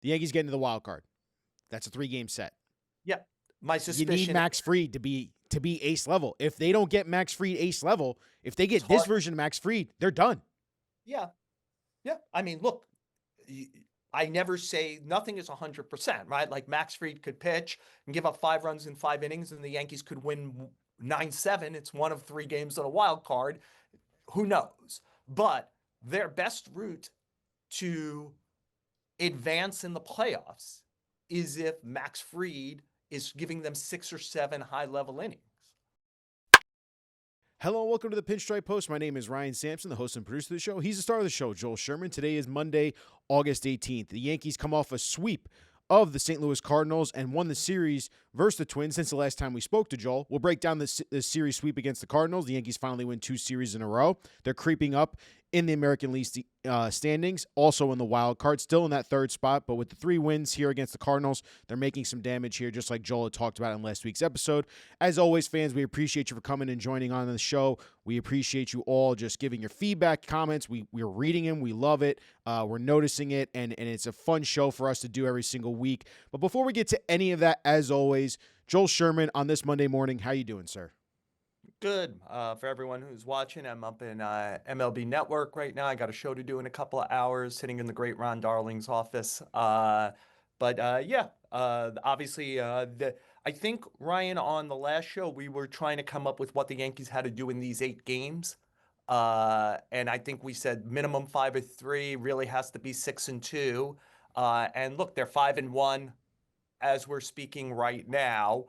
The Yankees get into the wild card. That's a 3-game set. Yeah, my You need suspicion. Max Fried to be ace level. If they don't get Max Fried ace level, if they get this version of Max Fried, they're done. Yeah. I mean, look, I never say nothing is 100%, right? Like Max Fried could pitch and give up 5 runs in 5 innings, and the Yankees could win 9-7. It's one of 3 games on a wild card. Who knows? But their best route to advance in the playoffs is if Max Fried is giving them 6 or 7 high-level innings. Hello and welcome to the Pinstripe Post. My name is Ryan Sampson, the host and producer of the show. He's the star of the show, Joel Sherman. Today is Monday, August 18th. The Yankees come off a sweep of the St. Louis Cardinals and won the series versus the Twins since the last time we spoke to Joel. We'll break down this series sweep against the Cardinals. The Yankees finally win 2 series in a row. They're creeping up in the American League standings, also in the wild card, still in that 3rd spot, but with the 3 wins here against the Cardinals, they're making some damage here, just like Joel had talked about in last week's episode. As always, fans, we appreciate you for coming and joining on the show. We appreciate you all just giving your feedback, comments. We're reading them. We love it. We're noticing it, and it's a fun show for us to do every single week. But before we get to any of that, as always, Joel Sherman on this Monday morning. How you doing, sir? Good. For everyone who's watching, I'm up in MLB Network right now. I got a show to do in a couple of hours, sitting in the great Ron Darling's office. Obviously, I think, Ryan, on the last show, we were trying to come up with what the Yankees had to do in these 8 games. And I think we said minimum 5-3, really has to be 6-2. And look, they're 5-1 as we're speaking right now.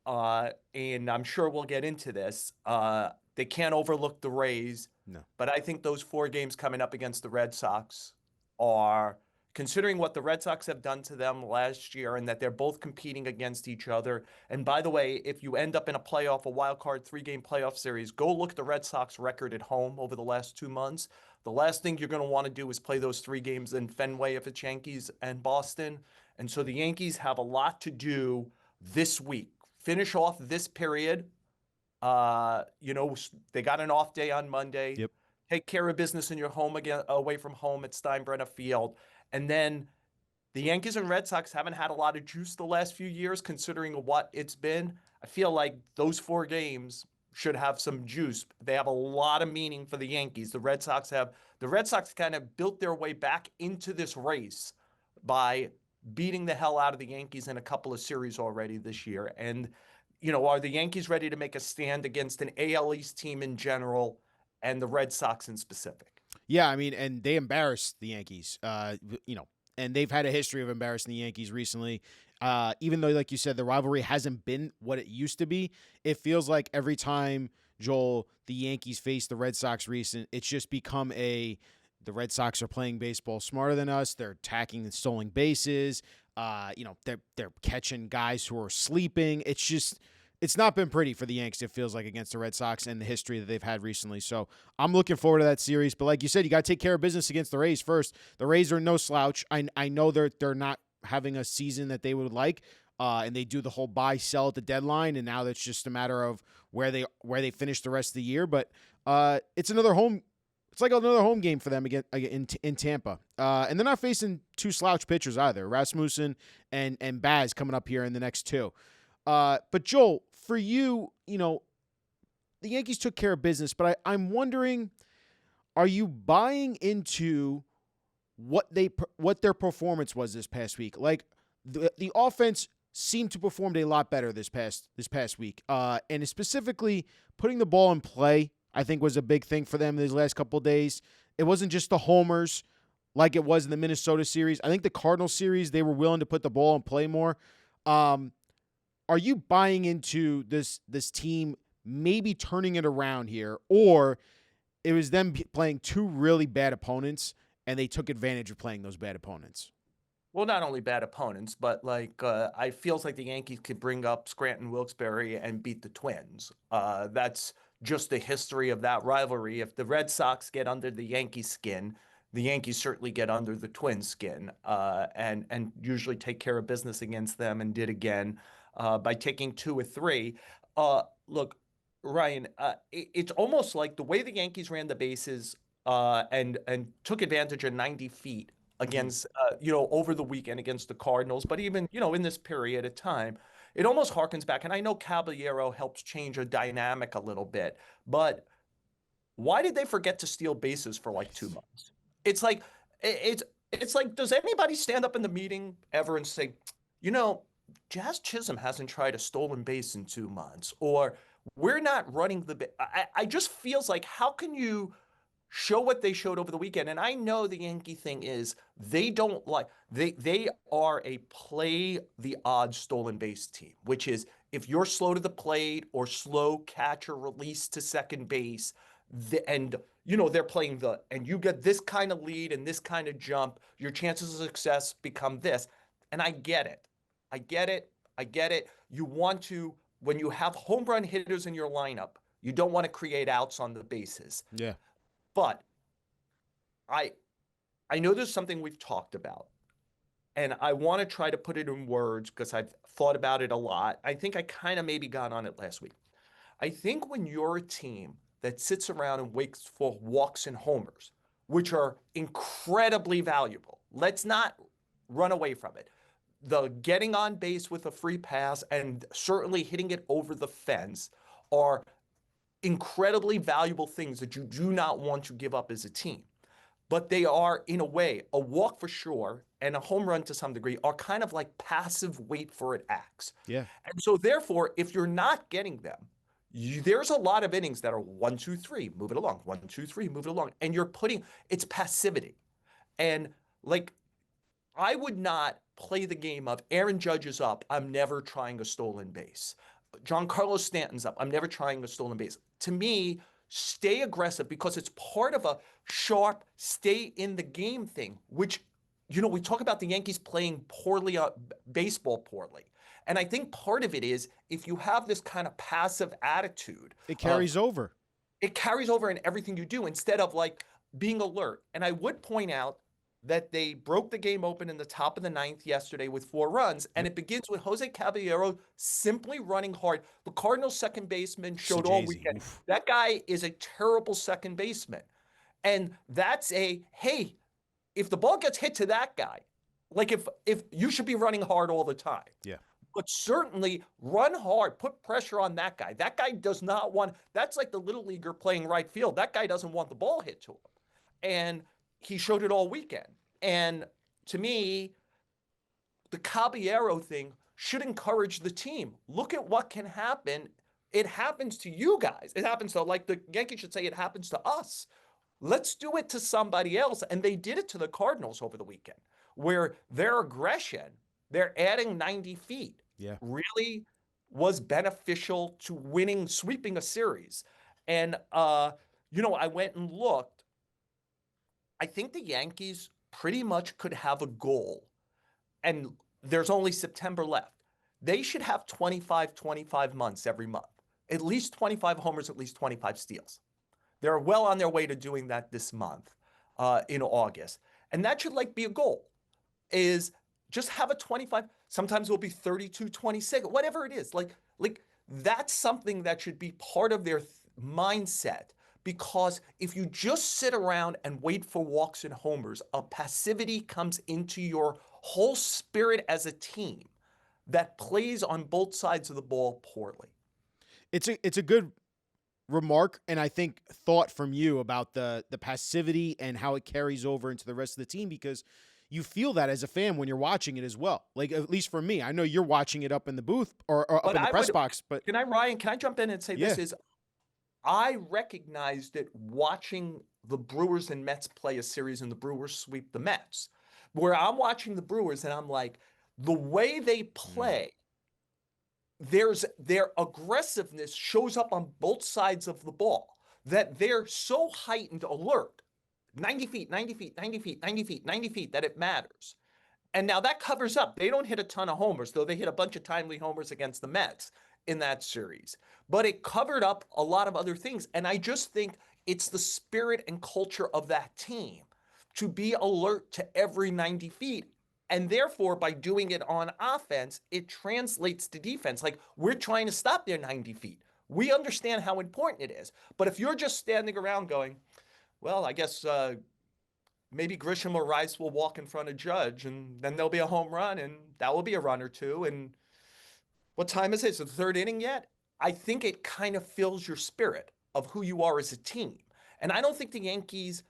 And I'm sure we'll get into this. They can't overlook the Rays. No. But I think those 4 games coming up against the Red Sox are, considering what the Red Sox have done to them last year and that they're both competing against each other. And by the way, if you end up in a wild card 3-game playoff series, go look at the Red Sox record at home over the last 2 months. The last thing you're going to want to do is play those 3 games in Fenway if it's Yankees and Boston. And so the Yankees have a lot to do this week. Finish off this period. They got an off day on Monday. Yep. Take care of business in your home again, away from home at Steinbrenner Field. And then the Yankees and Red Sox haven't had a lot of juice the last few years, considering what it's been. I feel like those 4 games should have some juice. They have a lot of meaning for the Yankees. The Red Sox kind of built their way back into this race by beating the hell out of the Yankees in a couple of series already this year. And, are the Yankees ready to make a stand against an AL East team in general and the Red Sox in specific? Yeah, I mean, and they embarrassed the Yankees, and they've had a history of embarrassing the Yankees recently. Even though, like you said, the rivalry hasn't been what it used to be, it feels like every time, Joel, the Yankees face the Red Sox it's just become the Red Sox are playing baseball smarter than us. They're attacking and stolen bases. They're catching guys who are sleeping. It's not been pretty for the Yanks, it feels like, against the Red Sox and the history that they've had recently. So I'm looking forward to that series. But like you said, you got to take care of business against the Rays first. The Rays are no slouch. I know they're not having a season that they would like, and they do the whole buy sell at the deadline, and now it's just a matter of where they finish the rest of the year. But it's another home. It's like another home game for them again in Tampa. And they're not facing 2 slouch pitchers either, Rasmussen and Baz coming up here in the next 2. But Joel, for you, the Yankees took care of business, but I'm wondering, are you buying into what their performance was this past week? Like the offense seemed to perform a lot better this past week, and specifically putting the ball in play, I think, was a big thing for them these last couple of days. It wasn't just the homers like it was in the Minnesota series. I think the Cardinals series, they were willing to put the ball in play more. Are you buying into this team maybe turning it around here, or it was them playing 2 really bad opponents and they took advantage of playing those bad opponents? Well, not only bad opponents, but I feels like the Yankees could bring up Scranton Wilkes-Barre and beat the Twins. That's just the history of that rivalry. If the Red Sox get under the Yankees' skin, the Yankees certainly get under the Twins' skin, and usually take care of business against them, and did again by taking 2 or 3. Look, Ryan, it's almost like the way the Yankees ran the bases and took advantage of 90 feet Hmm. against, over the weekend against the Cardinals, but even, in this period of time, it almost harkens back. And I know Caballero helps change a dynamic a little bit, but why did they forget to steal bases for like 2 months? It's like, it's, it's like, does anybody stand up in the meeting ever and say, you know, Jazz Chisholm hasn't tried a stolen base in 2 months, or we're not running I just feels like, how can you show what they showed over the weekend? And I know the Yankee thing is they don't like they are a play the odds stolen base team, which is if you're slow to the plate or slow catch or release to second base, and they're playing and you get this kind of lead and this kind of jump, your chances of success become this. And I get it. I get it. I get it. You want to, when you have home run hitters in your lineup, you don't want to create outs on the bases. Yeah. But I I know there's something we've talked about, and I want to try to put it in words because I've thought about it a lot. I think I kind of maybe got on it last week. I think when you're a team that sits around and waits for walks and homers, which are incredibly valuable, let's not run away from it. The getting on base with a free pass and certainly hitting it over the fence are incredibly valuable things that you do not want to give up as a team. But they are, in a way, a walk for sure and a home run to some degree are kind of like passive wait for it acts. Yeah. And so, therefore, if you're not getting them, there's a lot of innings that are 1, 2, 3, move it along, 1, 2, 3, move it along. And it's passivity. And like, I would not play the game of Aaron Judge is up, I'm never trying a stolen base. Giancarlo Stanton's up, I'm never trying a stolen base. To me, stay aggressive because it's part of a sharp, stay in the game thing, which, we talk about the Yankees playing poorly, baseball poorly. And I think part of it is if you have this kind of passive attitude It of carries over. it carries over in everything you do instead of like being alert. And I would point out that they broke the game open in the top of the ninth yesterday with 4 runs, and Yep. it begins with Jose Caballero simply running hard. The Cardinals second baseman showed all Sajazi. weekend Oof. that guy is a terrible second baseman. And that's hey, if the ball gets hit to that guy, like if you should be running hard all the time. Yeah. But certainly run hard, put pressure on that guy. That guy does not want, that's like the little leaguer playing right field. That guy doesn't want the ball hit to him. And he showed it all weekend. And to me, the Caballero thing should encourage the team. Look at what can happen. It happens to you guys. It happens to, like the Yankees should say, it happens to us. Let's do it to somebody else. And they did it to the Cardinals over the weekend, where their aggression, they're adding 90 feet, Yeah. really was beneficial to sweeping a series. And, I went and looked. I think the Yankees pretty much could have a goal, and there's only September left. They should have 25 months every month, at least 25 homers, at least 25 steals. They're well on their way to doing that this month, in August. And that should be a goal, is just have a 25. Sometimes it'll be 32, 26, whatever it is. Like that's something that should be part of their mindset. Because if you just sit around and wait for walks and homers, a passivity comes into your whole spirit as a team that plays on both sides of the ball poorly. It's a good remark, and I think thought from you about the passivity and how it carries over into the rest of the team, because you feel that as a fan when you're watching it as well. Like, at least for me, I know you're watching it up in the booth or up But in the press box, but Ryan, can I jump in and say yeah. this is, I recognized it watching the Brewers and Mets play a series and the Brewers sweep the Mets, where I'm watching the Brewers and I'm like, the way they play, their aggressiveness shows up on both sides of the ball, that they're so heightened alert, 90 feet, 90 feet, 90 feet, 90 feet, 90 feet, that it matters. And now that covers up. They don't hit a ton of homers, though they hit a bunch of timely homers against the Mets in that series. But it covered up a lot of other things. And I just think it's the spirit and culture of that team to be alert to every 90 feet. And therefore, by doing it on offense, it translates to defense. Like, we're trying to stop their 90 feet. We understand how important it is. But if you're just standing around going, well, I guess maybe Grisham or Rice will walk in front of Judge, and then there'll be a home run, and that will be a run or two. And what time is it? Is it the third inning yet? I think it kind of fills your spirit of who you are as a team. And I don't think the Yankees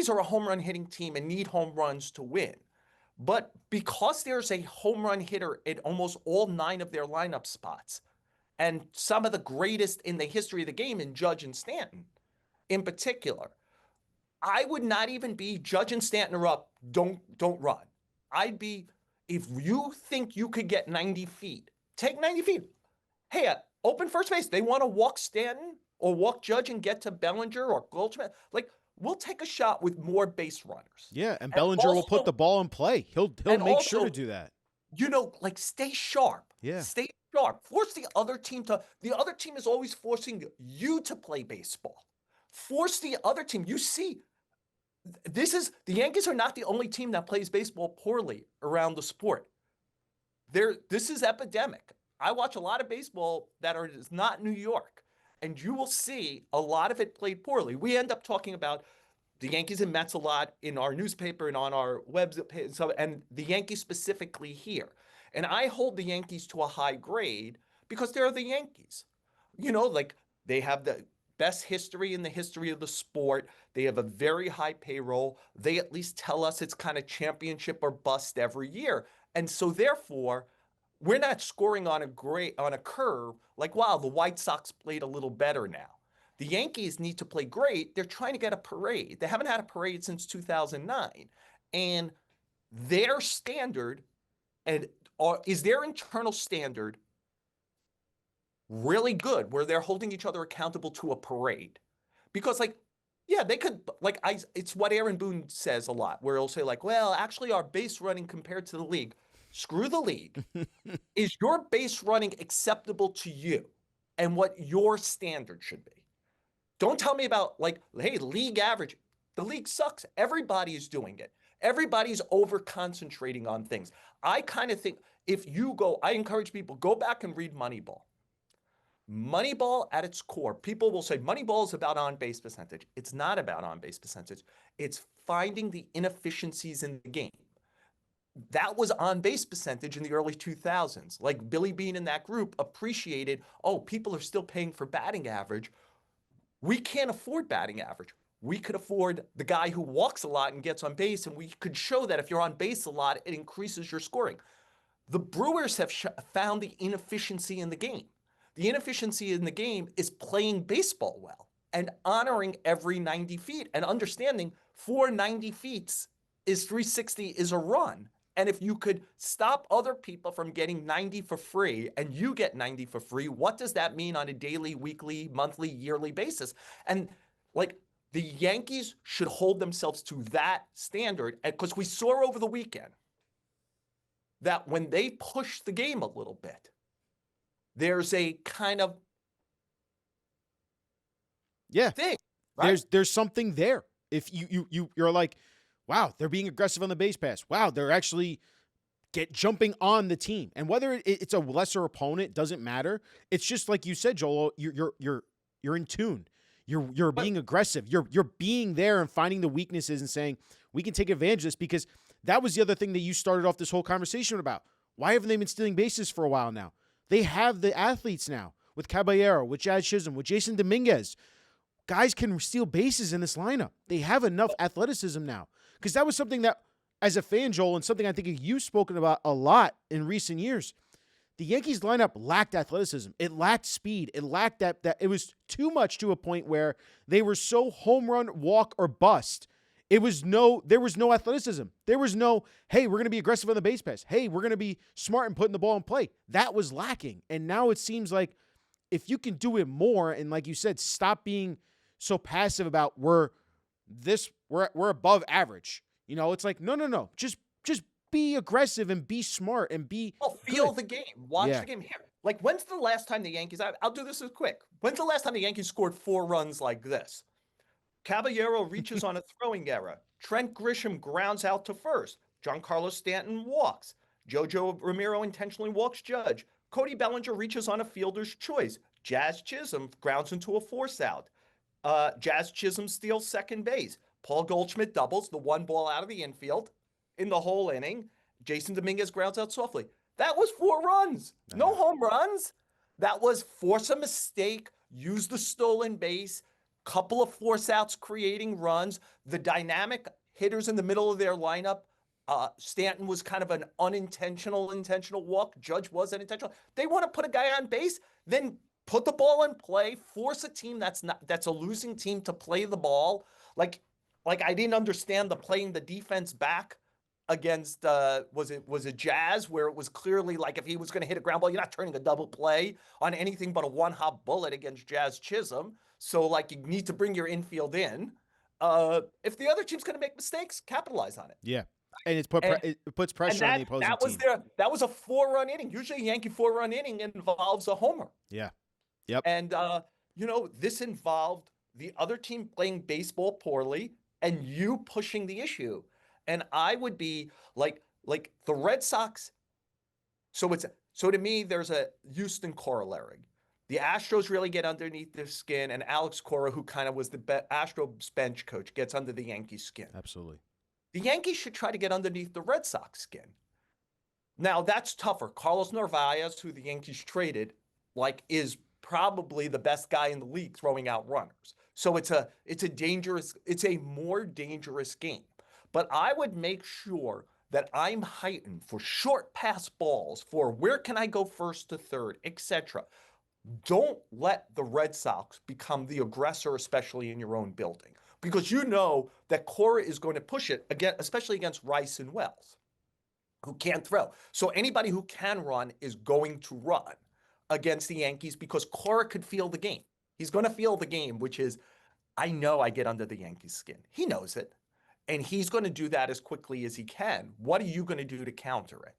are a home run hitting team and need home runs to win. But because there's a home run hitter at almost all 9 of their lineup spots, and some of the greatest in the history of the game in Judge and Stanton in particular, I would not even be Judge and Stanton are up, don't run. I'd be, if you think you could get 90 feet, take 90 feet. Hey, open first base. They want to walk Stanton or walk Judge and get to Bellinger or Goldschmidt. Like, we'll take a shot with more base runners. Yeah, and Bellinger will put the ball in play. He'll make sure to do that. Like, stay sharp. Yeah. Stay sharp. Force the other team the other team is always forcing you to play baseball. Force the other team. You see, the Yankees are not the only team that plays baseball poorly around the sport. This is epidemic. I watch a lot of baseball that is not New York, and you will see a lot of it played poorly. We end up talking about the Yankees and Mets a lot in our newspaper and on our website, and the Yankees specifically here. And I hold the Yankees to a high grade because they're the Yankees. Like, they have the best history in the history of the sport. They have a very high payroll. They at least tell us it's kind of championship or bust every year. And so therefore, we're not scoring on a curve like, wow, the White Sox played a little better now. The Yankees need to play great. They're trying to get a parade. They haven't had a parade since 2009. And their standard is their internal standard really good where they're holding each other accountable to a parade? Because, like, yeah, they could, like, it's what Aaron Boone says a lot, where he'll say, like, well, actually our base running compared to the league. Screw the league. Is your base running acceptable to you and what your standard should be? Don't tell me about, like, hey, league average. The league sucks. Everybody is doing it. Everybody's over concentrating on things. I kind of think I encourage people, go back and read Moneyball. Moneyball at its core, people will say Moneyball is about on-base percentage. It's not about on-base percentage. It's finding the inefficiencies in the game. That was on-base percentage in the early 2000s. Like, Billy Beane and that group appreciated, people are still paying for batting average. We can't afford batting average. We could afford the guy who walks a lot and gets on base, and we could show that if you're on base a lot, it increases your scoring. The Brewers have found the inefficiency in the game. The inefficiency in the game is playing baseball well and honoring every 90 feet and understanding 490 feet is 360 is a run. And if you could stop other people from getting 90 for free and you get 90 for free, what does that mean on a daily, weekly, monthly, yearly basis? And, like, the Yankees should hold themselves to that standard, because we saw over the weekend that when they push the game a little bit, there's a kind of thing, right? There's something there. If you're like, wow, they're being aggressive on the base pass. Wow, they're actually jumping on the team. And whether it's a lesser opponent doesn't matter. It's just like you said, Joel. You're in tune. You're being aggressive. You're being there and finding the weaknesses and saying we can take advantage of this, because that was the other thing that you started off this whole conversation about. Why haven't they been stealing bases for a while now? They have the athletes now with Caballero, with Jazz Chisholm, with Jason Dominguez. Guys can steal bases in this lineup. They have enough athleticism now. Because that was something that, as a fan, Joel, and something I think you've spoken about a lot in recent years, the Yankees lineup lacked athleticism. It lacked speed. It lacked that it was too much, to a point where they were so home run, walk, or bust. There was no athleticism. There was no, hey, we're going to be aggressive on the base pass. Hey, we're going to be smart and putting the ball in play. That was lacking. And now it seems like if you can do it more, and like you said, stop being so passive about we're above average. It's like, no. Just be aggressive and be smart and feel the game. Watch the game here. Like, when's the last time the Yankees, I'll do this as quick. When's the last time the Yankees scored 4 runs like this? Caballero reaches on a throwing error. Trent Grisham grounds out to first. Giancarlo Stanton walks. Jojo Romero intentionally walks Judge. Cody Bellinger reaches on a fielder's choice. Jazz Chisholm grounds into a force out. Jazz Chisholm steals second base. Paul Goldschmidt doubles the one ball out of the infield in the whole inning. Jason Dominguez grounds out softly. That was 4 runs. No home runs. That was force a mistake, use the stolen base, couple of force outs creating runs. The dynamic hitters in the middle of their lineup. Stanton was kind of an intentional walk. Judge was unintentional. They want to put a guy on base, then put the ball in play, force a team that's a losing team to play the ball. Like I didn't understand the playing the defense back against was it Jazz, where it was clearly like if he was going to hit a ground ball, you're not turning a double play on anything but a one-hop bullet against Jazz Chisholm. So like you need to bring your infield in. If the other team's going to make mistakes, capitalize on it. Yeah. And it puts pressure on the opposing team. That was a 4-run inning. Usually a Yankee 4-run inning involves a homer. Yeah. Yep. And this involved the other team playing baseball poorly and you pushing the issue. And I would be like the Red Sox. So to me, there's a Houston corollary. The Astros really get underneath their skin, and Alex Cora, who kind of was the Astros bench coach, gets under the Yankees' skin. Absolutely. The Yankees should try to get underneath the Red Sox skin. Now, that's tougher. Carlos Narvaez, who the Yankees traded, is probably the best guy in the league throwing out runners. So it's a more dangerous game. But I would make sure that I'm heightened for short pass balls, for where can I go first to third, etc. Don't let the Red Sox become the aggressor, especially in your own building, because you know that Cora is going to push it again, especially against Rice and Wells, who can't throw. So anybody who can run is going to run against the Yankees because Cora could feel the game. He's going to feel the game, which is, I know I get under the Yankees' skin. He knows it. And he's going to do that as quickly as he can. What are you going to do to counter it?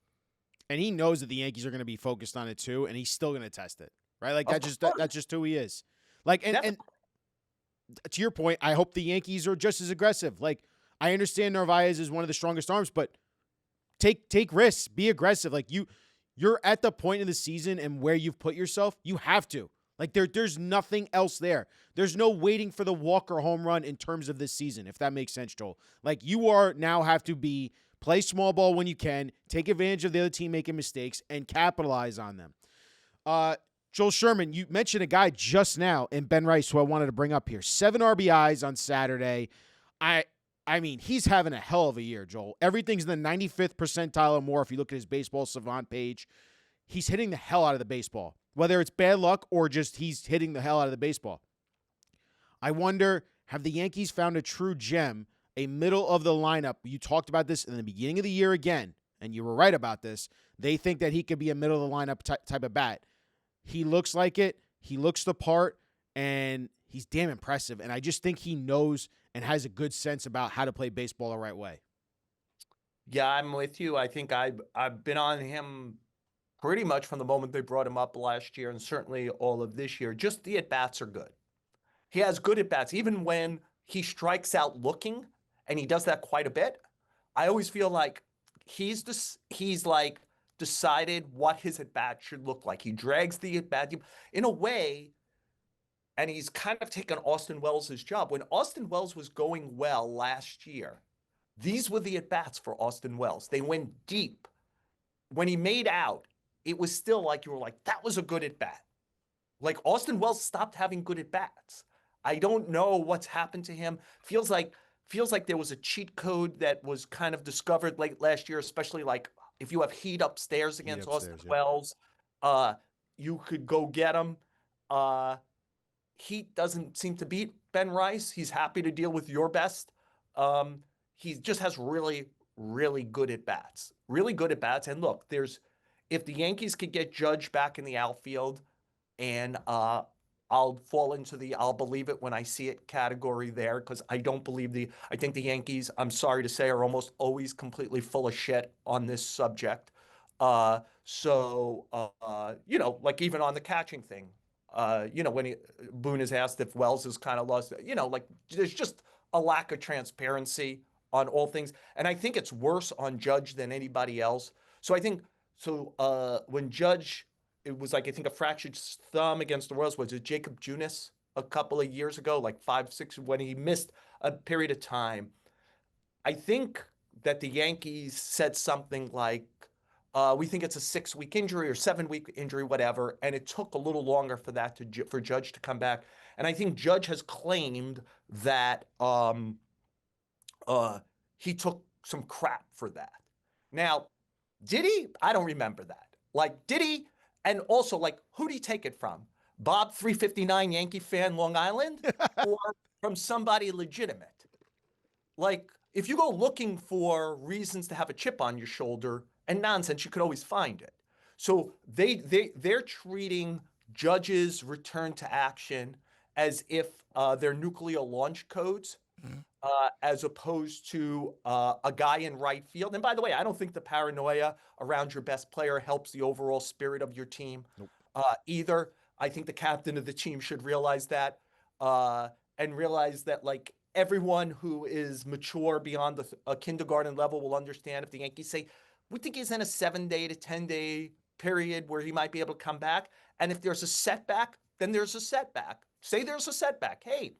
And he knows that the Yankees are going to be focused on it too, and he's still going to test it, right? Like that's just who he is. Like, and to your point, I hope the Yankees are just as aggressive. Like, I understand Narvaez is one of the strongest arms, but take risks, be aggressive. Like you're at the point in the season and where you've put yourself, you have to. Like there's nothing else there. There's no waiting for the Walker home run in terms of this season, if that makes sense, Joel. Like you are now have to play small ball when you can, take advantage of the other team making mistakes, and capitalize on them. Joel Sherman, you mentioned a guy just now in Ben Rice who I wanted to bring up here. 7 RBIs on Saturday. I mean, he's having a hell of a year, Joel. Everything's in the 95th percentile or more if you look at his baseball savant page. He's hitting the hell out of the baseball, whether it's bad luck or just he's hitting the hell out of the baseball. I wonder, have the Yankees found a true gem, a middle of the lineup? You talked about this in the beginning of the year again, and you were right about this. They think that he could be a middle of the lineup type of bat. He looks like it. He looks the part, and he's damn impressive. And I just think he knows and has a good sense about how to play baseball the right way. Yeah, I'm with you. I think I've been on him pretty much from the moment they brought him up last year, and certainly all of this year. Just the at-bats are good. He has good at-bats, even when he strikes out looking, and he does that quite a bit. I always feel like he's like decided what his at-bat should look like. He drags the at-bat in a way, and he's kind of taken Austin Wells' job. When Austin Wells was going well last year, these were the at-bats for Austin Wells. They went deep. When he made out, it was still like you were like, that was a good at-bat. Like Austin Wells stopped having good at-bats. I don't know what's happened to him. Feels like there was a cheat code that was kind of discovered late last year, especially like if you have heat upstairs against Austin Wells, you could go get him. Heat doesn't seem to beat Ben Rice. He's happy to deal with your best. He just has really, really good at-bats. Really good at-bats. And look, if the Yankees could get Judge back in the outfield, and I'll fall into the I'll believe it when I see it category there, because I think the Yankees, I'm sorry to say, are almost always completely full of shit on this subject. Like even on the catching thing, when Boone is asked if Wells has kind of lost, like there's just a lack of transparency on all things. And I think it's worse on Judge than anybody else. So I think, when Judge, it was like, I think a fractured thumb against the Royals, was it Jacob Junis a couple of years ago, like 5, 6, when he missed a period of time. I think that the Yankees said something like, we think it's a 6-week injury or 7-week injury, whatever. And it took a little longer for that for Judge to come back. And I think Judge has claimed that he took some crap for that. Now, did he? I don't remember that. Like, did he? And also, like, who did he take it from? Bob 359 Yankee fan, Long Island, or from somebody legitimate? Like, if you go looking for reasons to have a chip on your shoulder and nonsense, you could always find it. So they're treating Judge's return to action as if they're nuclear launch codes, as opposed to a guy in right field. And by the way, I don't think the paranoia around your best player helps the overall spirit of your team. Nope. Either. I think the captain of the team should realize that, and realize that, like, everyone who is mature beyond a kindergarten level will understand if the Yankees say, we think he's in a 7-day to 10-day period where he might be able to come back. And if there's a setback, then there's a setback. Say there's a setback. Hey,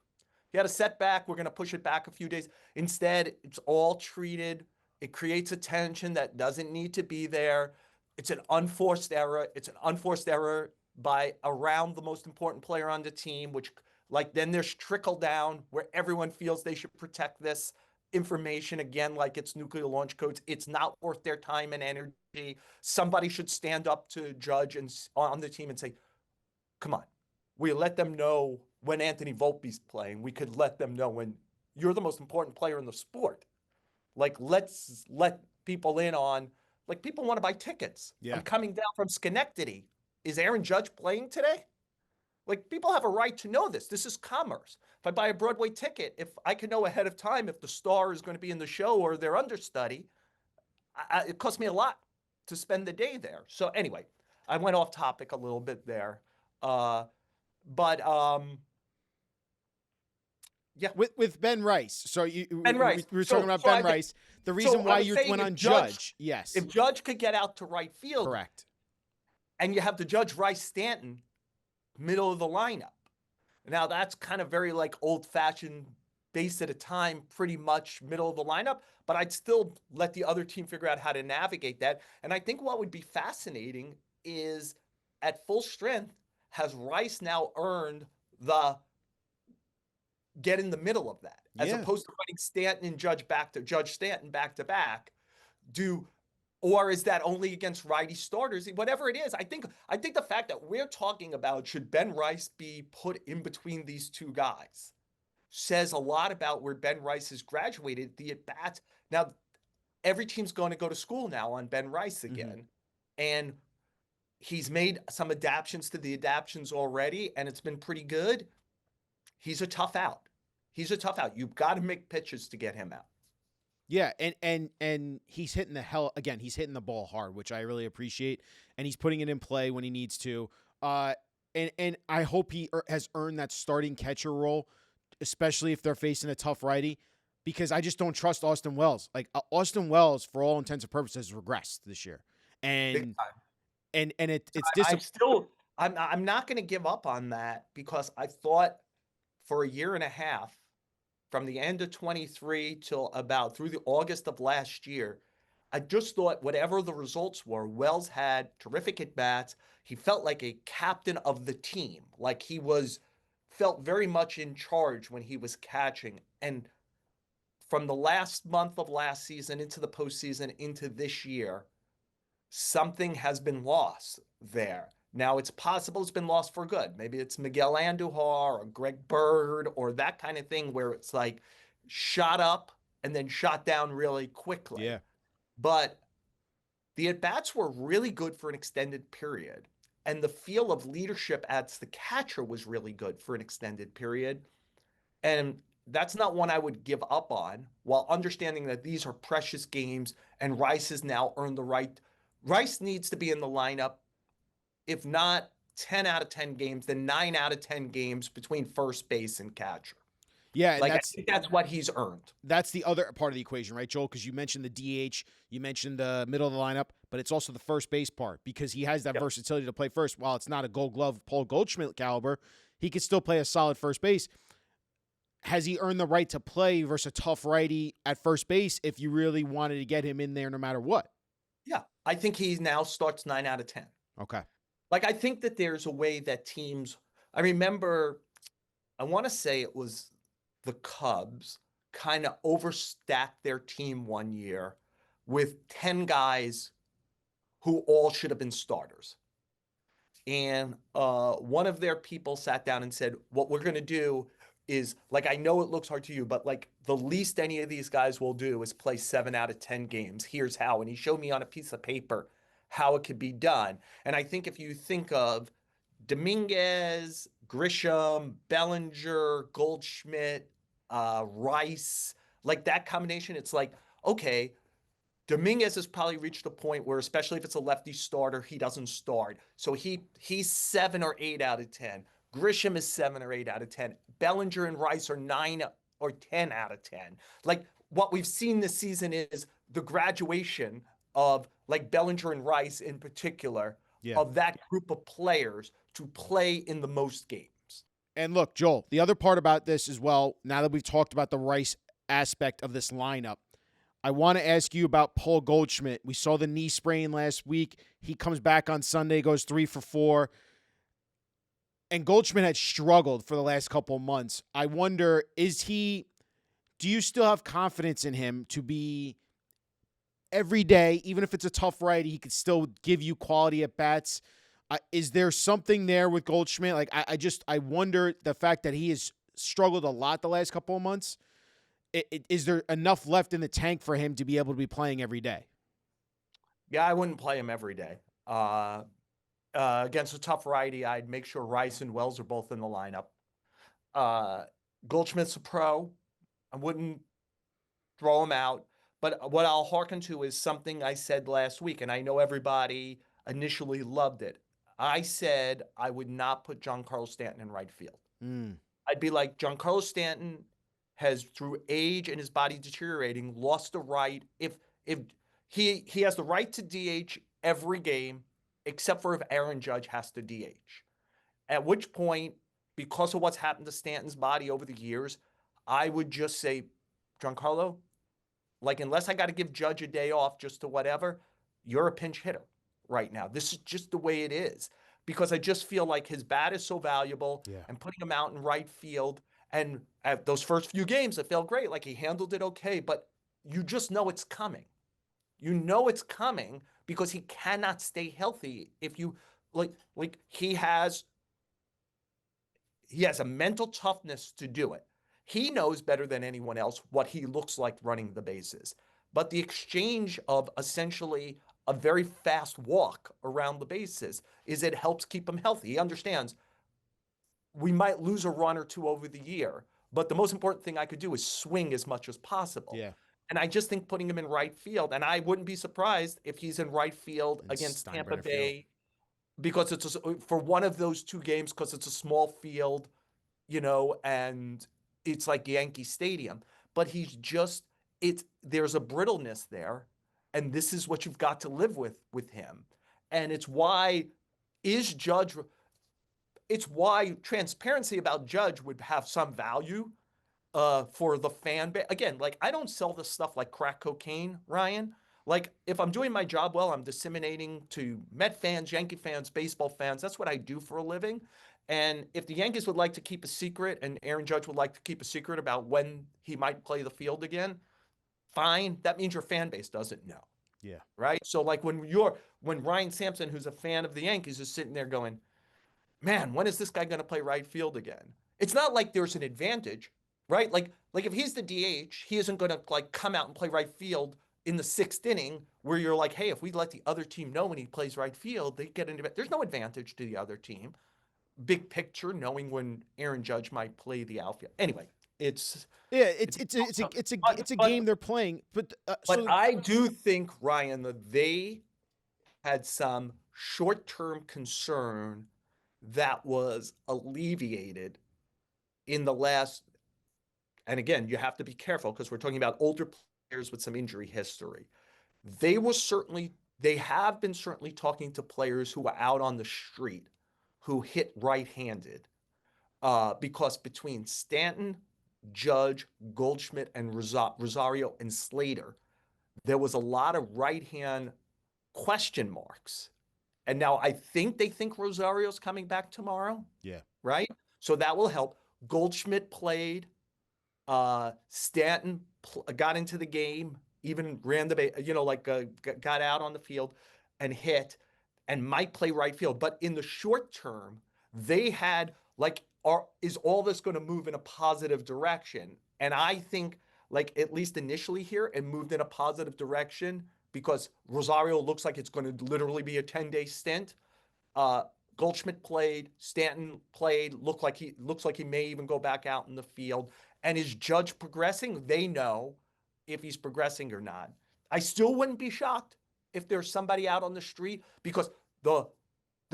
you had a setback. We're going to push it back a few days. Instead, it's all treated. It creates a tension that doesn't need to be there. It's an unforced error. It's an unforced error by around the most important player on the team, which, like, then there's trickle down where everyone feels they should protect this information again, like it's nuclear launch codes. It's not worth their time and energy. Somebody should stand up to Judge and on the team and say, come on, we let them know when Anthony Volpe's playing. We could let them know when you're the most important player in the sport. Like, let's let people in on, like, people want to buy tickets. Yeah. I'm coming down from Schenectady. Is Aaron Judge playing today? Like, people have a right to know this. This is commerce. If I buy a Broadway ticket, if I can know ahead of time if the star is going to be in the show or their understudy, it costs me a lot to spend the day there. So anyway, I went off topic a little bit there. But yeah. With Ben Rice. So Ben Rice. We were talking about Ben Rice. The reason why you went on Judge. Yes. If Judge could get out to right field. Correct. And you have the Judge Rice Stanton middle of the lineup. Now that's kind of very, like, old-fashioned, base at a time, pretty much middle of the lineup, but I'd still let the other team figure out how to navigate that. And I think what would be fascinating is, at full strength, has Rice now earned the get in the middle of that, as opposed to running Stanton and Judge Stanton back to back? Or is that only against righty starters? Whatever it is, I think the fact that we're talking about should Ben Rice be put in between these two guys says a lot about where Ben Rice has graduated the at-bats. Now, every team's going to go to school now on Ben Rice again. And he's made some adaptations to the adaptations already, and it's been pretty good. He's a tough out. You've got to make pitches to get him out. Yeah, and he's hitting he's hitting the ball hard, which I really appreciate, and he's putting it in play when he needs to. And I hope he has earned that starting catcher role, especially if they're facing a tough righty, because I just don't trust Austin Wells. Like, Austin Wells, for all intents and purposes, regressed this year, and it's I'm not going to give up on that, because I thought for a year and a half, from the end of 23 till about through the August of last year, I just thought whatever the results were, Wells had terrific at-bats. He felt like a captain of the team, like he felt very much in charge when he was catching. And from the last month of last season into the postseason into this year, something has been lost there. Now, it's possible it's been lost for good. Maybe it's Miguel Andujar or Greg Bird or that kind of thing, where it's like shot up and then shot down really quickly. Yeah. But the at-bats were really good for an extended period. And the feel of leadership as the catcher was really good for an extended period. And that's not one I would give up on, while understanding that these are precious games and Rice has now earned the right. Rice needs to be in the lineup, if not 10 out of 10 games, then 9 out of 10 games between first base and catcher. Yeah, like, I think that's what he's earned. That's the other part of the equation, right, Joel? Because you mentioned the DH, you mentioned the middle of the lineup, but it's also the first base part, because he has that versatility to play first. While it's not a Gold Glove Paul Goldschmidt caliber, he can still play a solid first base. has he earned the right to play versus a tough righty at first base if you really wanted to get him in there no matter what? Yeah, I think he now starts 9 out of 10. Okay. Like, I think that there's a way that teams I remember, I wanna say it was the Cubs kinda overstacked their team one year with 10 guys who all should have been starters. And one of their people sat down and said, "What we're going to do is, like, I know it looks hard to you, but like the least any of these guys will do is play 7 out of 10 games. Here's how." And he showed me on a piece of paper how it could be done. And I think if you think of Dominguez, Grisham, Bellinger, Goldschmidt, Rice, like that combination, it's like, okay, Dominguez has probably reached a point where, especially if it's a lefty starter, he doesn't start. So he's 7 or 8 out of 10. Grisham is 7 or 8 out of 10. Bellinger and Rice are 9 or 10 out of 10. Like, what we've seen this season is the graduation of, like, Bellinger and Rice in particular, Yeah. of that group of players to play in the most games. And look, Joel, the other part about this as well, now that we've talked about the Rice aspect of this lineup, I want to ask you about Paul Goldschmidt. We saw the knee sprain last week. He comes back on Sunday, goes 3 for 4. And Goldschmidt had struggled for the last couple of months. I wonder, do you still have confidence in him to be every day, even if it's a tough righty, he could still give you quality at bats? Is there something there with Goldschmidt? Like, I wonder the fact that he has struggled a lot the last couple of months. Is there enough left in the tank for him to be able to be playing every day? Yeah, I wouldn't play him every day. Against a tough righty, I'd make sure Rice and Wells are both in the lineup. Goldschmidt's a pro. I wouldn't throw him out. But what I'll hearken to is something I said last week, and I know everybody initially loved it. I said I would not put Giancarlo Stanton in right field. I'd be like, Giancarlo Stanton has, through age and his body deteriorating, lost the right. If he has the right to DH every game, except for if Aaron Judge has to DH. At which point, because of what's happened to Stanton's body over the years, I would just say, Giancarlo, like, unless I got to give Judge a day off just to whatever, you're a pinch hitter right now. This is just the way it is. Because I just feel like his bat is so valuable, Yeah. and putting him out in right field. And at those first few games, it felt great. Like, he handled it okay, but you just know it's coming. You know it's coming because he cannot stay healthy if you like he has a mental toughness to do it. He knows better than anyone else what he looks like running the bases. But the exchange of essentially a very fast walk around the bases is it helps keep him healthy. He understands we might lose a run or two over the year, but the most important thing I could do is swing as much as possible. Yeah. And I just think putting him in right field, and I wouldn't be surprised if he's in right field And against Tampa Steinbrenner Field. Bay, because for one of those two games, because it's a small field, and it's like Yankee Stadium. But there's a brittleness there, and this is what you've got to live with him. And it's why transparency about Judge would have some value for the fan base. Again, like, I don't sell this stuff like crack cocaine, Ryan. Like, if I'm doing my job well, I'm disseminating to Met fans, Yankee fans, baseball fans. That's what I do for a living. And if the Yankees would like to keep a secret, and Aaron Judge would like to keep a secret about when he might play the field again, fine. That means your fan base doesn't know. Yeah. Right? So, like, when Ryan Sampson, who's a fan of the Yankees, is sitting there going, man, when is this guy going to play right field again? It's not like there's an advantage, right? Like if he's the DH, he isn't going to, like, come out and play right field in the 6th inning, where you're like, hey, if we let the other team know when he plays right field, they get into it. There's no advantage to the other team. Big picture, knowing when Aaron Judge might play the outfield. Anyway, it's a game they're playing, but I do think, Ryan, that they had some short-term concern that was alleviated in the last. And again, you have to be careful because we're talking about older players with some injury history. They have been certainly talking to players who are out on the street who hit right-handed, because between Stanton, Judge, Goldschmidt, and Rosario and Slater, there was a lot of right-hand question marks. And now I think they think Rosario's coming back tomorrow, Yeah. right? So that will help. Goldschmidt played. Stanton got into the game, even ran the base, got out on the field and hit, and might play right field. But in the short term, they had is all this going to move in a positive direction? And I think, like, at least initially here, it moved in a positive direction because Rosario looks like it's going to literally be a 10-day stint. Uh, Goldschmidt played, Stanton played, looks like he may even go back out in the field. And is Judge progressing? They know if he's progressing or not. I still wouldn't be shocked if there's somebody out on the street, because the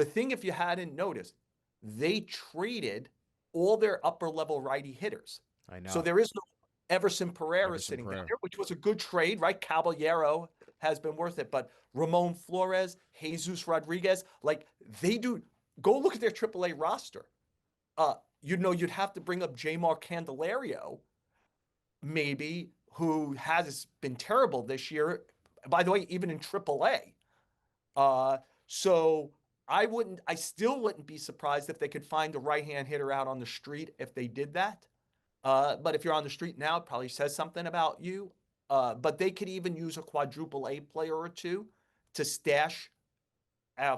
thing, if you hadn't noticed, they traded all their upper level righty hitters. I know. So there is no Everson Pereira Everson sitting Pereira. down here, which was a good trade, right? Caballero has been worth it, but Ramon Flores, Jesus Rodriguez, like, they do. Go look at their AAA roster. You'd have to bring up Jamar Candelario, maybe, who has been terrible this year. By the way, even in AAA. So I still wouldn't be surprised if they could find a right-hand hitter out on the street if they did that. But if you're on the street now, it probably says something about you. But they could even use a quadruple A player or two to stash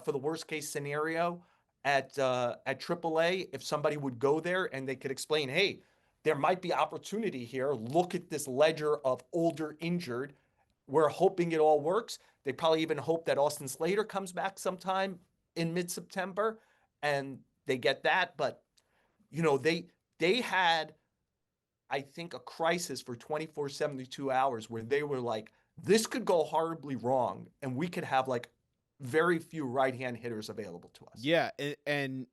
for the worst case scenario at AAA, if somebody would go there and they could explain, hey, there might be opportunity here. Look at this ledger of older injured. We're hoping it all works. They probably even hope that Austin Slater comes back sometime in mid-September, and they get that. But they had, I think, a crisis for 24, 72 hours where they were like, this could go horribly wrong, and we could have like very few right-hand hitters available to us. Yeah, and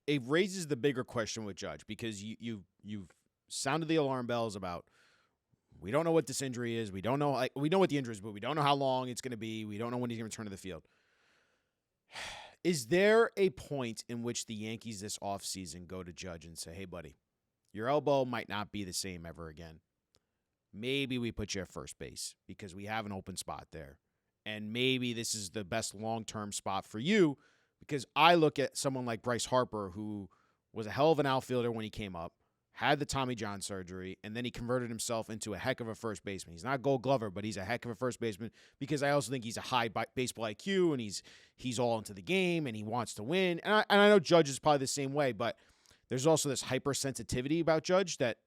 it raises the bigger question with Judge, because you've sounded the alarm bells about, we don't know what this injury is. We don't know. We know what the injury is, but we don't know how long it's going to be. We don't know when he's going to return to the field. Is there a point in which the Yankees this offseason go to Judge and say, hey, buddy, your elbow might not be the same ever again. Maybe we put you at first base because we have an open spot there. And maybe this is the best long-term spot for you, because I look at someone like Bryce Harper, who was a hell of an outfielder when he came up, had the Tommy John surgery, and then he converted himself into a heck of a first baseman. He's not Gold Glover, but he's a heck of a first baseman, because I also think he's a high baseball IQ, and he's all into the game, and he wants to win. And I know Judge is probably the same way, but there's also this hypersensitivity about Judge that,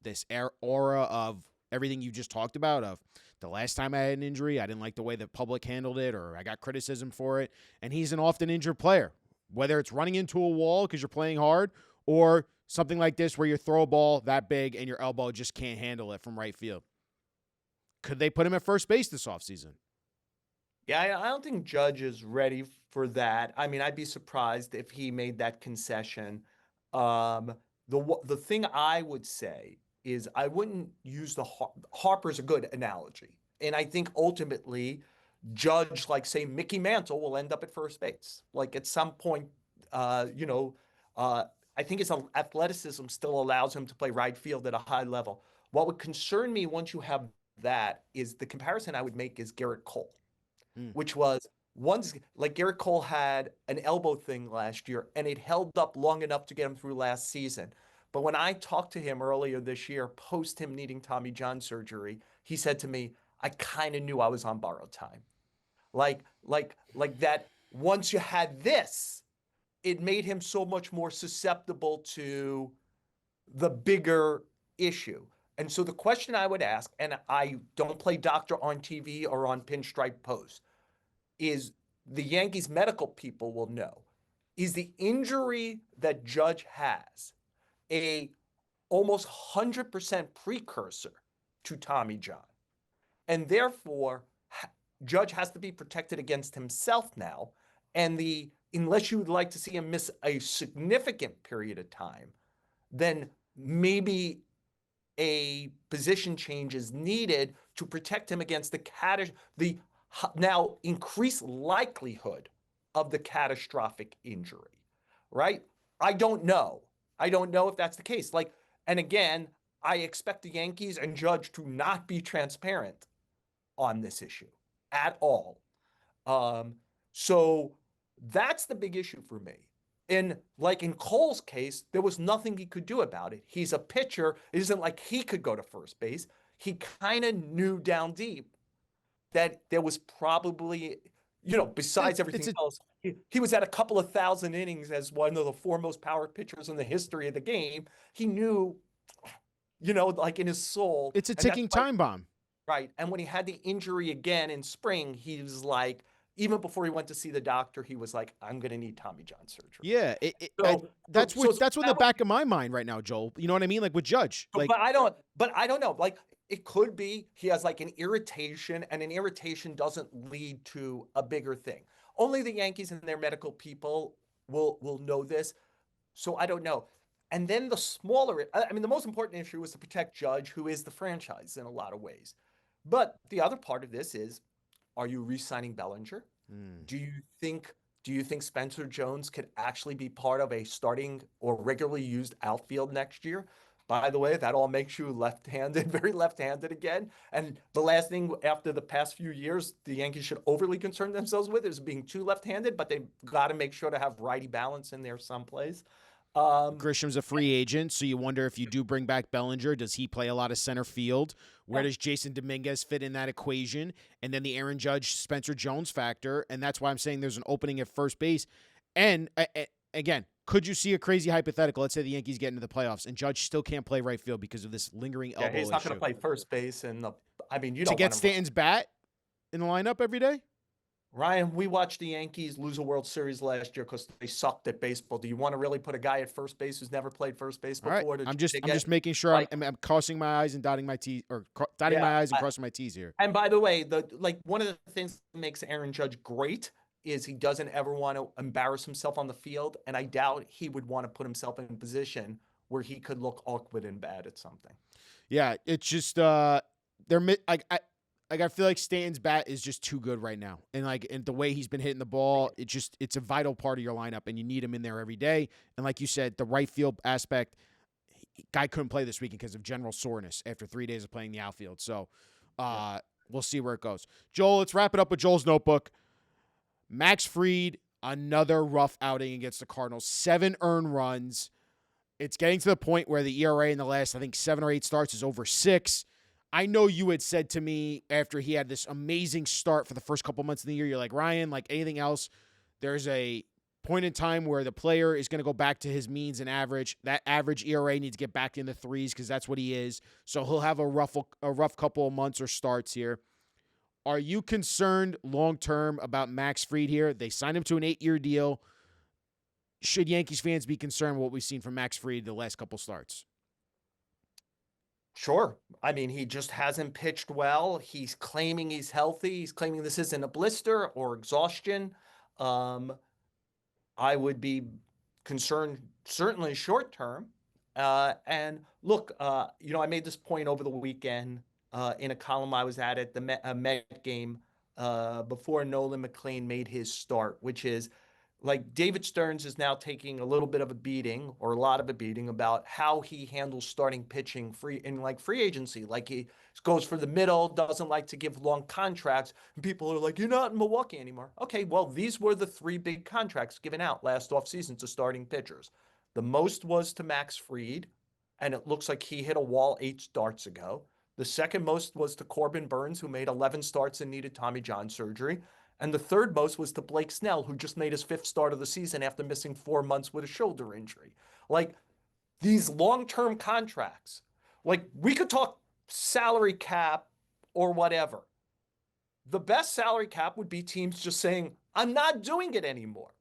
this aura of everything you just talked about, of the last time I had an injury, I didn't like the way the public handled it, or I got criticism for it. And he's an often injured player, whether it's running into a wall because you're playing hard, or something like this where you throw a ball that big and your elbow just can't handle it from right field. Could they put him at first base this offseason? Yeah, I don't think Judge is ready for that. I mean, I'd be surprised if he made that concession. The thing I would say is I wouldn't use Harper's a good analogy. And I think ultimately Judge, like, say, Mickey Mantle, will end up at first base. Like, at some point, I think his athleticism still allows him to play right field at a high level. What would concern me once you have that is the comparison I would make is Garrett Cole, which was like Garrett Cole had an elbow thing last year, and it held up long enough to get him through last season. But when I talked to him earlier this year, post him needing Tommy John surgery, he said to me, I kind of knew I was on borrowed time. Like that once you had this, it made him so much more susceptible to the bigger issue. And so the question I would ask, and I don't play doctor on TV or on Pinstripe Post, is the Yankees medical people will know, is the injury that Judge has a almost 100% precursor to Tommy John? And therefore, Judge has to be protected against himself now. And unless you would like to see him miss a significant period of time, then maybe a position change is needed to protect him against the now increased likelihood of the catastrophic injury, right? I don't know if that's the case. And again, I expect the Yankees and Judge to not be transparent on this issue at all. Um, so that's the big issue for me. In Cole's case, there was nothing he could do about it. He's a pitcher. It isn't like he could go to first base. He kind of knew down deep that there was probably, besides It's everything a else, he was at a couple of thousand innings as one of the foremost power pitchers in the history of the game. He knew, like in his soul. it's a And that's ticking why, time bomb. right. And when he had the injury again in spring, he was like, even before he went to see the doctor, he was like, I'm going to need Tommy John surgery. Yeah, So, that's so that's what in the that would back of my mind right now, Joel. You know what I mean? Like with Judge, like but I don't know. Like it could be he has like an irritation, and an irritation doesn't lead to a bigger thing. Only the Yankees and their medical people will know this. So I don't know. And then the most important issue is to protect Judge, who is the franchise in a lot of ways. But the other part of this is, are you re-signing Bellinger? mm, Do you think do you think Spencer Jones could actually be part of a starting or regularly used outfield next year? By the way, that all makes you left-handed, very left-handed again. And the last thing after the past few years, the Yankees should overly concern themselves with is being too left-handed, but they've got to make sure to have righty balance in there someplace. Um, Grisham's a free agent, so you wonder if you do bring back Bellinger, does he play a lot of center field? Where yeah, does Jason Dominguez fit in that equation? And then the Aaron Judge, Spencer Jones factor, and that's why I'm saying there's an opening at first base. And again, could you see a crazy hypothetical? Let's say the Yankees get into the playoffs and Judge still can't play right field because of this lingering yeah, elbow he's not going to issue. play first base, and you To don't get want him. Stanton's bat in the lineup every day? Ryan, we watched the Yankees lose a World Series last year because they sucked at baseball. Do you want to really put a guy at first base who's never played first base All right. before to I'm get just making sure like, I'm crossing my I's and dotting my T's, or dotting yeah? my I's and crossing my T's here. And by the way, one of the things that makes Aaron Judge great is he doesn't ever want to embarrass himself on the field, and I doubt he would want to put himself in a position where he could look awkward and bad at something. Yeah, it's just I feel like Stanton's bat is just too good right now, and the way he's been hitting the ball, it's a vital part of your lineup, and you need him in there every day. And like you said, the right field aspect, guy couldn't play this weekend because of general soreness after 3 days of playing the outfield. So we'll see where it goes. Joel, let's wrap it up with Joel's notebook. Max Fried, another rough outing against the Cardinals. 7 earned runs. It's getting to the point where the ERA in the last, I think, 7 or 8 starts is over 6. I know you had said to me after he had this amazing start for the first couple months of the year, you're like, Ryan, like anything else, there's a point in time where the player is going to go back to his means and average. That average ERA needs to get back in the 3s because that's what he is. So he'll have a rough couple of months or starts here. Are you concerned long-term about Max Fried here? They signed him to an 8-year deal. Should Yankees fans be concerned with what we've seen from Max Fried the last couple starts? Sure. I mean, he just hasn't pitched well. He's claiming he's healthy. He's claiming this isn't a blister or exhaustion. Um, I would be concerned, certainly short term. And look, I made this point over the weekend in a column I was at the Met game before Nolan McLean made his start, which is like David Stearns is now taking a little bit of a beating or a lot of a beating about how he handles starting pitching free agency. Like he goes for the middle, doesn't like to give long contracts. And people are like, you're not in Milwaukee anymore. Okay, well, these were the 3 big contracts given out last offseason to starting pitchers. The most was to Max Fried, and it looks like he hit a wall 8 starts ago. The second most was to Corbin Burns, who made 11 starts and needed Tommy John surgery. And the third most was to Blake Snell, who just made his 5th start of the season after missing 4 months with a shoulder injury. Like these long-term contracts, like we could talk salary cap or whatever. The best salary cap would be teams just saying, I'm not doing it anymore.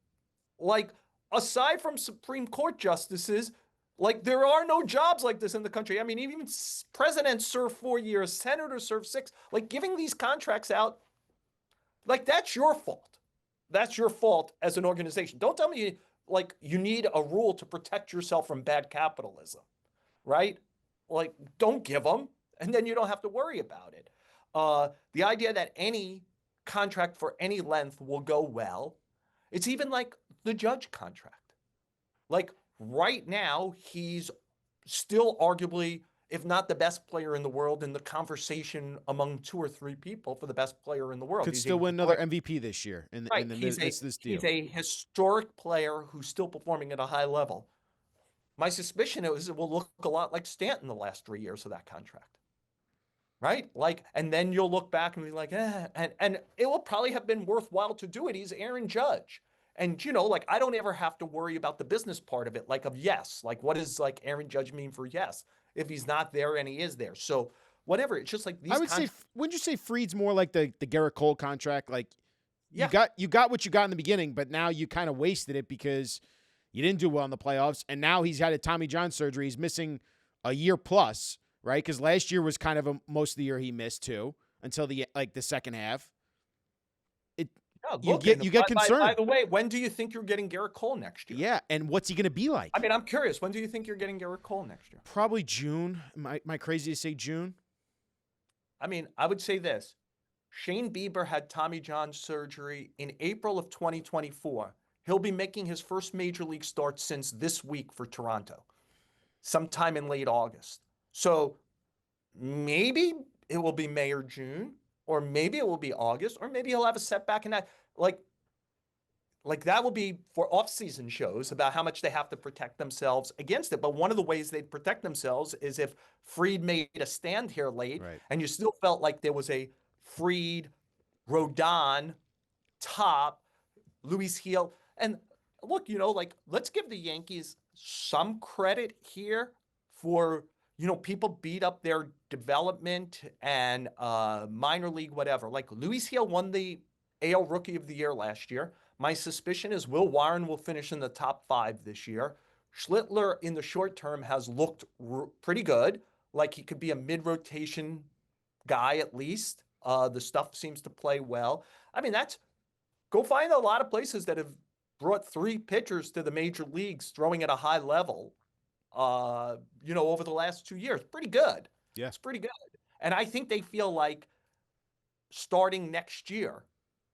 Like aside from Supreme Court justices, like there are no jobs like this in the country. I mean, even presidents serve 4 years, senators serve 6. Like giving these contracts out, like that's your fault. That's your fault as an organization. Don't tell me like you need a rule to protect yourself from bad capitalism, right? Like don't give them, and then you don't have to worry about it. The idea that any contract for any length will go well, it's even like the Judge contract. Like right now, he's still arguably, if not the best player in the world, in the conversation among 2 or 3 people for the best player in the world. Could He's a still win another great, MVP this year in right. the He's midst of this he's deal. a historic player who's still performing at a high level. My suspicion is it will look a lot like Stanton the last 3 years of that contract. Right? Like, and then you'll look back and be like, and it will probably have been worthwhile to do it. He's Aaron Judge. And like I don't ever have to worry about the business part of it, like of yes. Like what does like Aaron Judge mean for yes if he's not there and he is there? So whatever. It's just like I these would say, contracts. wouldn't you say Freed's more like the Garrett Cole contract? Like Yeah. you got what you got in the beginning, but now you kind of wasted it because you didn't do well in the playoffs, and now he's had a Tommy John surgery. He's missing a year plus, right? Because last year was kind of most of the year he missed too, until the second half. Yeah, You look, get by concerned. the way, when do you think you're getting Garrett Cole next year? Yeah, and what's he going to be like? I mean, I'm curious. When do you think you're getting Garrett Cole next year? Probably June. Am I crazy to say June? I mean, I would say this. Shane Bieber had Tommy John surgery in April of 2024. He'll be making his first major league start since this week for Toronto, sometime in late August. So maybe it will be May or June, or maybe it will be August, or maybe he'll have a setback in that. Like that will be for off-season shows about how much they have to protect themselves against it. But one of the ways they'd protect themselves is if Fried made a stand here late, Right. and you still felt like there was a Fried, Rodon, Top, Luis Heel. And look, like let's give the Yankees some credit here for, people beat up their development and minor league, whatever. Like Luis Heel won the AL Rookie of the Year last year. My suspicion is Will Warren will finish in the top 5 this year. Schlittler in the short term has looked pretty good. Like he could be a mid-rotation guy at least. The stuff seems to play well. I mean, go find a lot of places that have brought 3 pitchers to the major leagues throwing at a high level, over the last 2 years. Pretty good. Yeah. It's pretty good. And I think they feel like starting next year,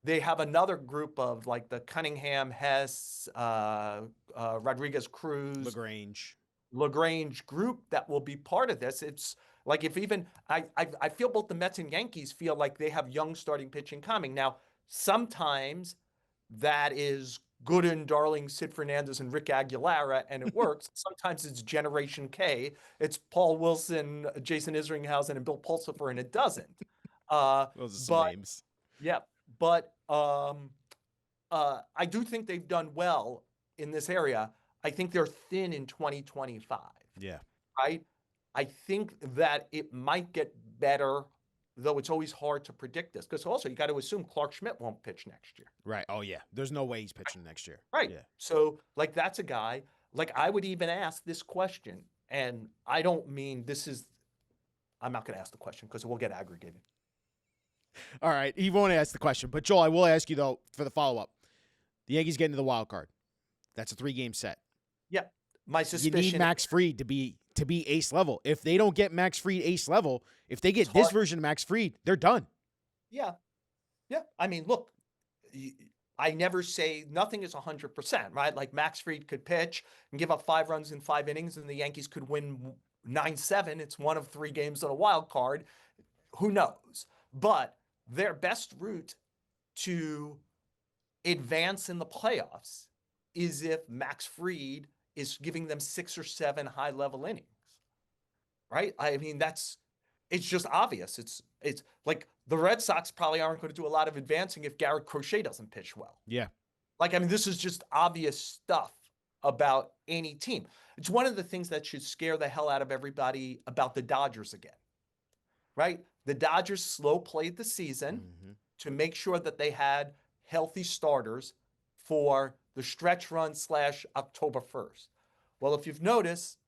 they have another group of like the Cunningham, Hess, Rodriguez Cruz, LaGrange group that will be part of this. It's like if even I feel both the Mets and Yankees feel like they have young starting pitching coming. Now, sometimes that is Gooden, Darling, Sid Fernandez, and Rick Aguilera, and it works. Sometimes it's Generation K. It's Paul Wilson, Jason Isringhausen, and Bill Pulsifer, and it doesn't. Those are some names. Yeah, but I do think they've done well in this area. I think they're thin in 2025. Yeah. Right? I think that it might get better, though it's always hard to predict this. Because also, you got to assume Clark Schmidt won't pitch next year. Right. Oh, yeah. There's no way he's pitching next year. Right. Yeah. So, like, that's a guy. Like, I would even ask this question. And I don't mean I'm not going to ask the question because it will get aggregated. All right. He won't ask the question. But, Joel, I will ask you, though, for the follow-up. The Yankees get into the wild card. That's a 3-game set. Yeah. My suspicion. You need Max Fried to be ace level. If they don't get Max Fried ace level, if they get this version of Max Fried, they're done. Yeah. Yeah. I mean, look, I never say nothing is 100%, right? Like Max Fried could pitch and give up 5 runs in 5 innings and the Yankees could win 9-7. It's one of 3 games on a wild card. Who knows? But their best route to advance in the playoffs is if Max Fried is giving them 6 or 7 high-level innings, right? I mean, it's just obvious. It's like the Red Sox probably aren't going to do a lot of advancing if Garrett Crochet doesn't pitch well. Yeah. Like, I mean, this is just obvious stuff about any team. It's one of the things that should scare the hell out of everybody about the Dodgers again, right? The Dodgers slow played the season to make sure that they had healthy starters for the stretch run / October 1st. Well, if you've noticed,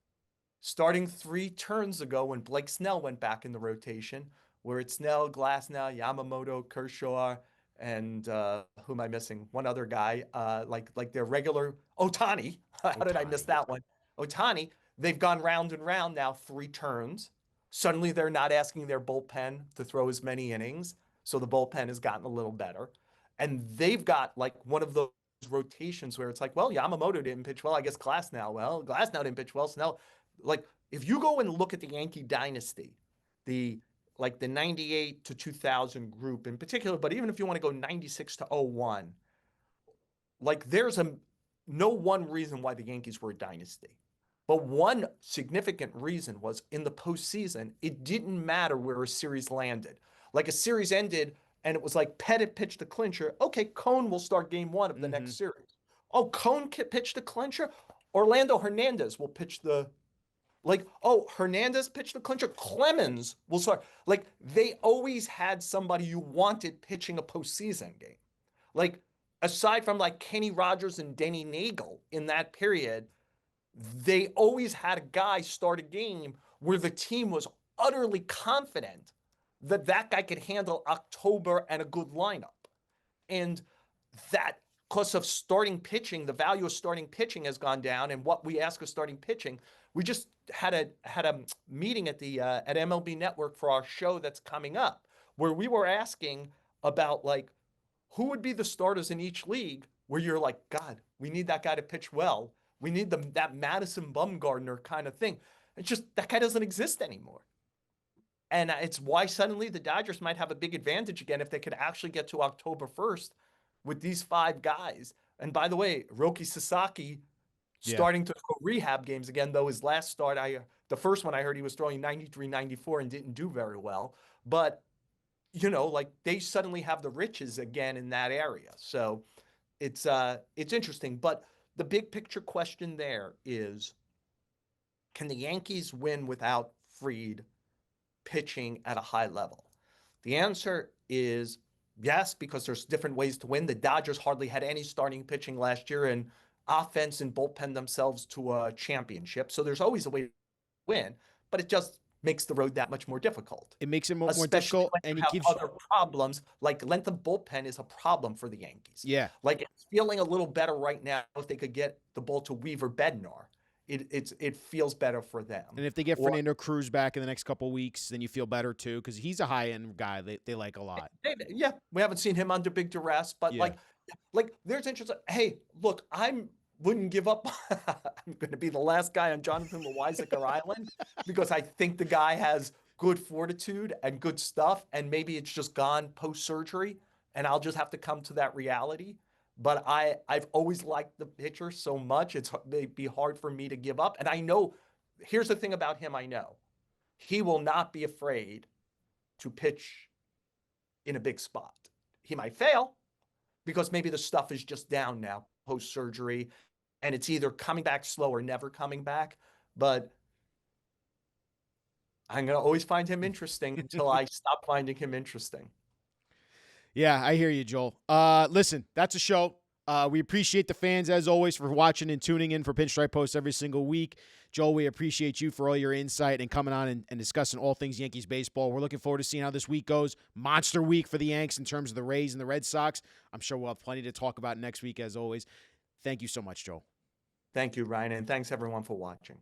starting 3 turns ago when Blake Snell went back in the rotation, where it's Snell, Glasnow, Yamamoto, Kershaw, and who am I missing? One other guy, like their regular Ohtani. How did I miss that one? Ohtani. They've gone round and round now 3 turns. Suddenly they're not asking their bullpen to throw as many innings. So the bullpen has gotten a little better. And they've got like one of those rotations where it's like, well, Yamamoto didn't pitch well. I guess Glasnow didn't pitch well. Snell. like if you go and look at the Yankee dynasty, the like the 98 to 2000 group in particular, but even if you want to go 96 to 01, like there's no one reason why the Yankees were a dynasty. But one significant reason was in the postseason, it didn't matter where a series landed. Like a series ended and it was like Pettit pitched the clincher. Okay, Cone will start game one of the next series. Oh, Cone pitched the clincher. Orlando Hernandez will pitch the Hernandez pitched the clincher. Clemens will start. Like they always had somebody you wanted pitching a postseason game. Like aside from like Kenny Rogers and Denny Nagel in that period, they always had a guy start a game where the team was utterly confident that that guy could handle October and a good lineup. And that, because of starting pitching, the value of starting pitching has gone down. And what we ask of starting pitching, we just had a meeting at the at MLB Network for our show that's coming up, where we were asking about like who would be the starters in each league where you're like, God, we need that guy to pitch well. We need that Madison Bumgarner kind of thing. It's just that guy doesn't exist anymore. And it's why suddenly the Dodgers might have a big advantage again if they could actually get to October 1st with these 5 guys. And by the way, Roki Sasaki starting to throw rehab games again, though his last start, the first one I heard he was throwing 93, 94 and didn't do very well. But, you know, like they suddenly have the riches again in that area. So it's interesting. But the big picture question there is, can the Yankees win without Fried pitching at a high level? The answer is yes, because there's different ways to win. The Dodgers hardly had any starting pitching last year, and offense and bullpen themselves to a championship. So there's always a way to win, but it just makes the road that much more difficult. It makes it more Especially difficult, when and you it have gives other problems. Like length of bullpen is a problem for the Yankees. Yeah. Like it's feeling a little better right now if they could get the ball to Weaver Bednar. It feels better for them. And if they get Fernando Cruz back in the next couple of weeks, then you feel better too, because he's a high-end guy they like a lot. Yeah, we haven't seen him under big duress, but like there's interest. Hey, look, wouldn't give up. I'm going to be the last guy on Jonathan Loizaker Island because I think the guy has good fortitude and good stuff, and maybe it's just gone post-surgery, and I'll just have to come to that reality. But I've always liked the pitcher so much, it'd be hard for me to give up. And I know, here's the thing about him I know. He will not be afraid to pitch in a big spot. He might fail because maybe the stuff is just down now post-surgery, and it's either coming back slow or never coming back. But I'm going to always find him interesting until I stop finding him interesting. Yeah, I hear you, Joel. Listen, that's a show. We appreciate the fans, as always, for watching and tuning in for Pinstripe Post every single week. Joel, we appreciate you for all your insight and coming on and discussing all things Yankees baseball. We're looking forward to seeing how this week goes. Monster week for the Yanks in terms of the Rays and the Red Sox. I'm sure we'll have plenty to talk about next week, as always. Thank you so much, Joel. Thank you, Ryan, and thanks, everyone, for watching.